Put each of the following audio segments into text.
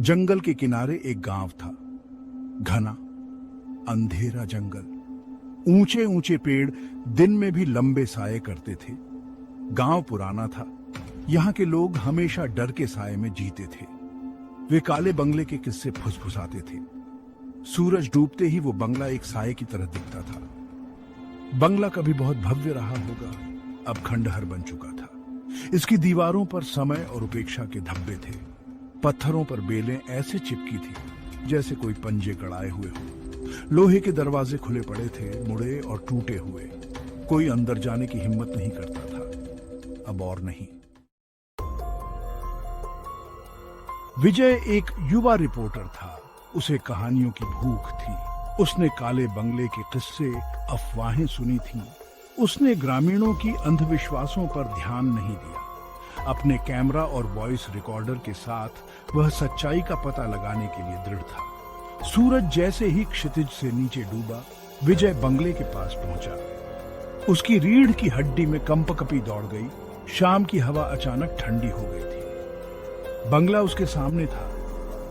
जंगल के किनारे एक गांव था। घना अंधेरा जंगल, ऊंचे ऊंचे पेड़ दिन में भी लंबे साए करते थे। गांव पुराना था। यहाँ के लोग हमेशा डर के साए में जीते थे। वे काले बंगले के किस्से फुसफुसाते थे। सूरज डूबते ही वो बंगला एक साए की तरह दिखता था। बंगला कभी बहुत भव्य रहा होगा, अब खंडहर बन चुका था। इसकी दीवारों पर समय और उपेक्षा के धब्बे थे। पत्थरों पर बेलें ऐसे चिपकी थी जैसे कोई पंजे गड़ाए हुए हो। लोहे के दरवाजे खुले पड़े थे, मुड़े और टूटे हुए। कोई अंदर जाने की हिम्मत नहीं करता था, अब और नहीं। विजय एक युवा रिपोर्टर था। उसे कहानियों की भूख थी। उसने काले बंगले के किस्से, अफवाहें सुनी थीं। उसने ग्रामीणों की अंधविश्वासों पर ध्यान नहीं दिया। अपने कैमरा और वॉइस रिकॉर्डर के साथ वह सच्चाई का पता लगाने के लिए दृढ़ था। सूरज जैसे ही क्षितिज से नीचे डूबा, विजय बंगले के पास पहुंचा। उसकी रीढ़ की हड्डी में कंपकपी दौड़ गई। शाम की हवा अचानक ठंडी हो गई थी। बंगला उसके सामने था,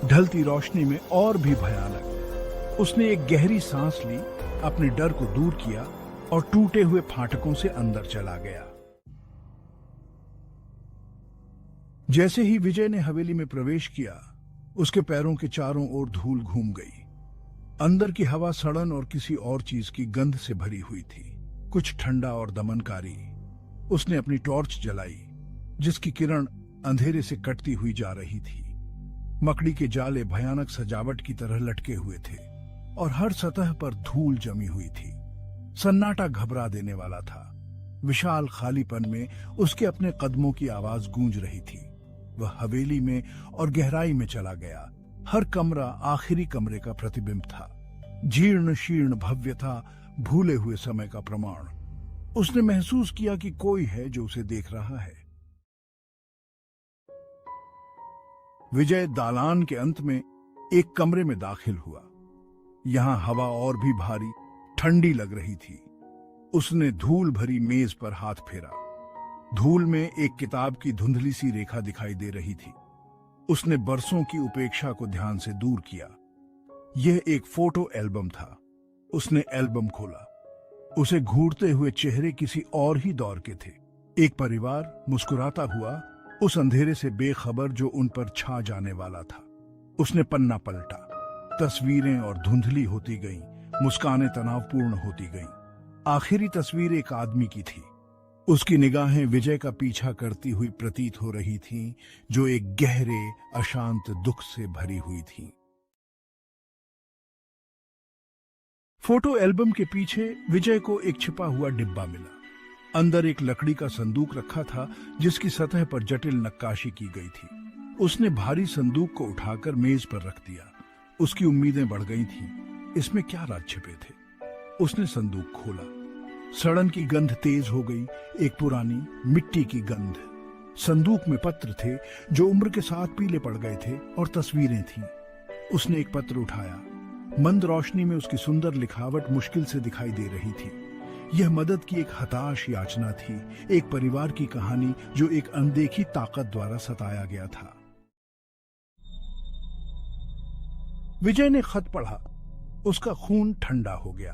ढलती रोशनी में और भी भयानक। उसने एक गहरी सांस ली, अपने डर को दूर किया और टूटे हुए फाटकों से अंदर चला गया। जैसे ही विजय ने हवेली में प्रवेश किया, उसके पैरों के चारों ओर धूल घूम गई। अंदर की हवा सड़न और किसी और चीज की गंध से भरी हुई थी, कुछ ठंडा और दमनकारी। उसने अपनी टॉर्च जलाई, जिसकी किरण अंधेरे से कटती हुई जा रही थी। मकड़ी के जाले भयानक सजावट की तरह लटके हुए थे और हर सतह पर धूल जमी हुई थी। सन्नाटा घबरा देने वाला था। विशाल खालीपन में उसके अपने कदमों की आवाज गूंज रही थी। वह हवेली में और गहराई में चला गया। हर कमरा आखिरी कमरे का प्रतिबिंब था। जीर्ण शीर्ण भव्यता, भूले हुए समय का प्रमाण। उसने महसूस किया कि कोई है जो उसे देख रहा है। विजय दालान के अंत में एक कमरे में दाखिल हुआ। यहां हवा और भी भारी, ठंडी लग रही थी। उसने धूल भरी मेज पर हाथ फेरा। धूल में एक किताब की धुंधली सी रेखा दिखाई दे रही थी। उसने बरसों की उपेक्षा को ध्यान से दूर किया। यह एक फोटो एल्बम था। उसने एल्बम खोला। उसे घूरते हुए चेहरे किसी और ही दौर के थे। एक परिवार मुस्कुराता हुआ, उस अंधेरे से बेखबर जो उन पर छा जाने वाला था। उसने पन्ना पलटा। तस्वीरें और धुंधली होती गईं, मुस्कानें तनावपूर्ण होती गईं। आखिरी तस्वीर एक आदमी की थी। उसकी निगाहें विजय का पीछा करती हुई प्रतीत हो रही थीं, जो एक गहरे अशांत दुख से भरी हुई थीं। फोटो एल्बम के पीछे विजय को एक छिपा हुआ डिब्बा मिला। अंदर एक लकड़ी का संदूक रखा था, जिसकी सतह पर जटिल नक्काशी की गई थी। उसने भारी संदूक को उठाकर मेज पर रख दिया। उसकी उम्मीदें बढ़ गई थीं। इसमें क्या राज छिपे थे? उसने संदूक खोला। सड़न की गंध तेज हो गई, एक पुरानी मिट्टी की गंध। संदूक में पत्र थे जो उम्र के साथ पीले पड़ गए थे, और तस्वीरें थीं। उसने एक पत्र उठाया। मंद रोशनी में उसकी सुंदर लिखावट मुश्किल से दिखाई दे रही थी। यह मदद की एक हताश याचना थी, एक परिवार की कहानी जो एक अनदेखी ताकत द्वारा सताया गया था। विजय ने खत पढ़ा। उसका खून ठंडा हो गया।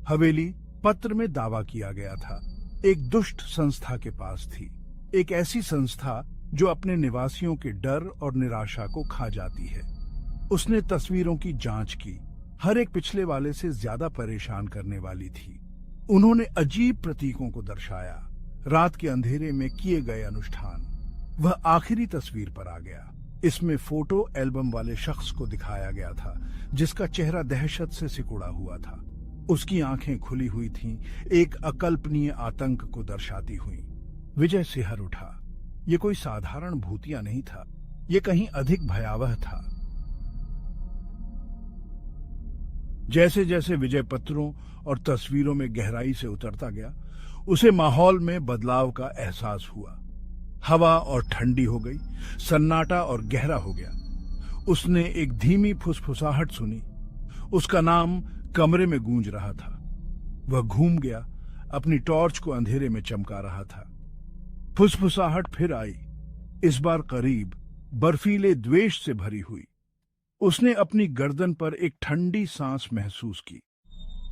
हवेली पत्र में दावा किया गया था, एक दुष्ट संस्था के पास थी। एक ऐसी संस्था जो अपने निवासियों के डर और निराशा को खा जाती है। उसने तस्वीरों की जांच की। हर एक पिछले वाले से ज्यादा परेशान करने वाली थी। उन्होंने अजीब प्रतीकों को दर्शाया, रात के अंधेरे में किए गए अनुष्ठान। वह आखिरी तस्वीर पर आ गया। इसमें फोटो एल्बम वाले शख्स को दिखाया गया था, जिसका चेहरा दहशत से सिकुड़ा हुआ था। उसकी आंखें खुली हुई थीं, एक अकल्पनीय आतंक को दर्शाती हुई। विजय सिहर उठा। यह कोई साधारण भूतिया नहीं था, यह कहीं अधिक भयावह था। जैसे जैसे विजय पत्रों और तस्वीरों में गहराई से उतरता गया, उसे माहौल में बदलाव का एहसास हुआ। हवा और ठंडी हो गई, सन्नाटा और गहरा हो गया। उसने एक धीमी फुसफुसाहट सुनी। उसका नाम कमरे में गूंज रहा था। वह घूम गया, अपनी टॉर्च को अंधेरे में चमका रहा था। फुसफुसाहट फिर आई, इस बार करीब, बर्फीले द्वेष से भरी हुई। उसने अपनी गर्दन पर एक ठंडी सांस महसूस की।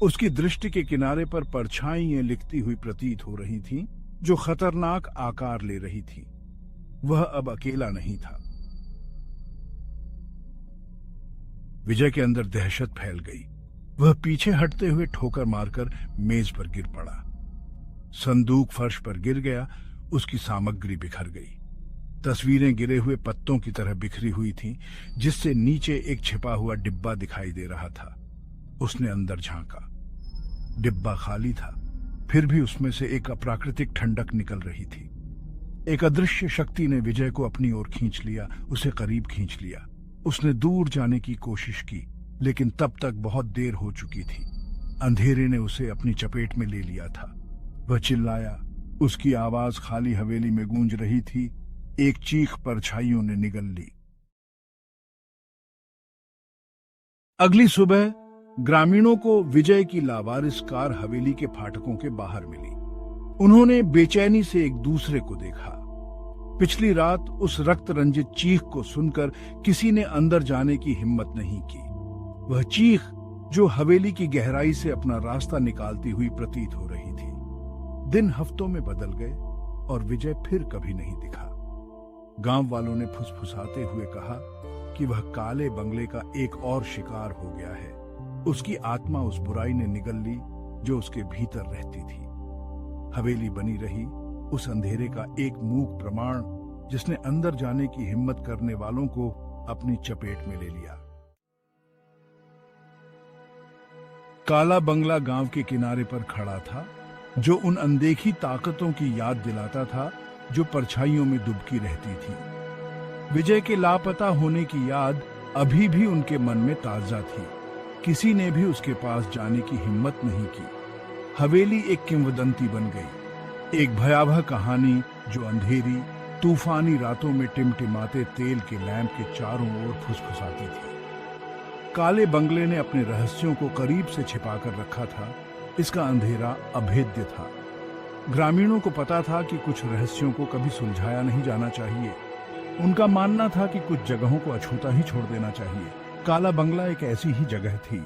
उसकी दृष्टि के किनारे पर परछाइयां लिखती हुई प्रतीत हो रही थीं, जो खतरनाक आकार ले रही थी। वह अब अकेला नहीं था। विजय के अंदर दहशत फैल गई। वह पीछे हटते हुए ठोकर मारकर मेज पर गिर पड़ा। संदूक फर्श पर गिर गया। उसकी सामग्री बिखर गई। तस्वीरें गिरे हुए पत्तों की तरह बिखरी हुई थीं, जिससे नीचे एक छिपा हुआ डिब्बा दिखाई दे रहा था। उसने अंदर झांका। डिब्बा खाली था, फिर भी उसमें से एक अप्राकृतिक ठंडक निकल रही थी। एक अदृश्य शक्ति ने विजय को अपनी ओर खींच लिया, उसे करीब खींच लिया। उसने दूर जाने की कोशिश की, लेकिन तब तक बहुत देर हो चुकी थी। अंधेरे ने उसे अपनी चपेट में ले लिया था। वह चिल्लाया। उसकी आवाज खाली हवेली में गूंज रही थी। एक चीख परछाइयों ने निगल ली। अगली सुबह ग्रामीणों को विजय की लावारिस कार हवेली के फाटकों के बाहर मिली। उन्होंने बेचैनी से एक दूसरे को देखा। पिछली रात उस रक्त रंजित चीख को सुनकर किसी ने अंदर जाने की हिम्मत नहीं की। वह चीख जो हवेली की गहराई से अपना रास्ता निकालती हुई प्रतीत हो रही थी। दिन हफ्तों में बदल गए और विजय फिर कभी नहीं दिखा। गांव वालों ने फुसफुसाते हुए कहा कि वह काले बंगले का एक और शिकार हो गया है। उसकी आत्मा उस बुराई ने निगल ली जो उसके भीतर रहती थी। हवेली बनी रही उस अंधेरे का एक मूक प्रमाण, जिसने अंदर जाने की हिम्मत करने वालों को अपनी चपेट में ले लिया। काला बंगला गांव के किनारे पर खड़ा था, जो उन अनदेखी ताकतों की याद दिलाता था जो परछाइयों में डुबकी रहती थी। विजय के लापता होने की याद अभी भी उनके मन में ताजा थी। किसी ने भी उसके पास जाने की हिम्मत नहीं की। हवेली एक किंवदंती बन गई, एक भयावह कहानी जो अंधेरी तूफानी रातों में टिमटिमाते तेल के लैंप के चारों ओर फुसफुसाती थी। काले बंगले ने अपने रहस्यों को करीब से छिपाकर रखा था। इसका अंधेरा अभेद्य था। ग्रामीणों को पता था कि कुछ रहस्यों को कभी सुलझाया नहीं जाना चाहिए। उनका मानना था कि कुछ जगहों को अछूता ही छोड़ देना चाहिए। काला बंगला एक ऐसी ही जगह थी।